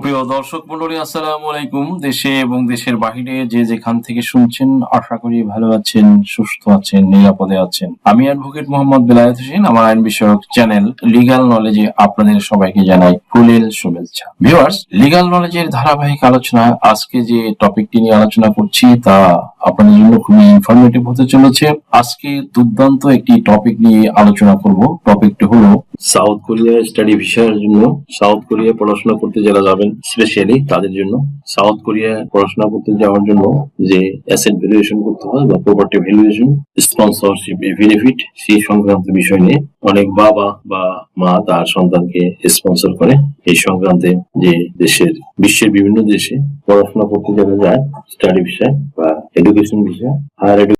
প্রিয় দর্শক মন্ডলী, আসসালামু আলাইকুম। দেশে এবং দেশের বাহিরে যে যেখান থেকে শুনছেন, আশা করি ভালো আছেন, সুস্থ আছেন, নিরাপদে আছেন। আমি অ্যাডভোকেট মোহাম্মদ বেলায়েত হোসেন। আমার আইন বিষয়ক চ্যানেল লিগ্যাল নলেজে আপনাদের সবাইকে জানাই ফুলেল শুভেচ্ছা। ভিউয়ার্স, লিগ্যাল নলেজের ধারাবাহিক আলোচনা আজকে যে টপিকটি নিয়ে আলোচনা করছি তা আপনাদের জন্য খুবই ইনফরমেটিভ হতে চলেছে। আজকে দুর্দান্ত একটি টপিক নিয়ে আলোচনা করব। টপিকটি হলো সাউথ কোরিয়া স্টাডি ভিসার জন্য, সাউথ কোরিয়া পড়াশোনা করতে যারা যাবেন স্পেশালি তাদের জন্য, সাউথ কোরিয়া পড়াশোনা করতে যাওয়ার জন্য যে অ্যাসেট ভ্যালুয়েশন করতে হয় বা প্রপার্টি ভ্যালুয়েশন, স্পন্সরশিপ, বেনিফিট, সেই সংক্রান্ত বিষয় নিয়ে অনেক বাবা বা মা তার সন্তানকে স্পন্সর করে। এই সংক্রান্তে যে বিশ্বের বিভিন্ন দেশে পড়াশোনা করতে যারা যায় স্টাডি ভিসা বা এডুকেশন ভিসা, হায়ার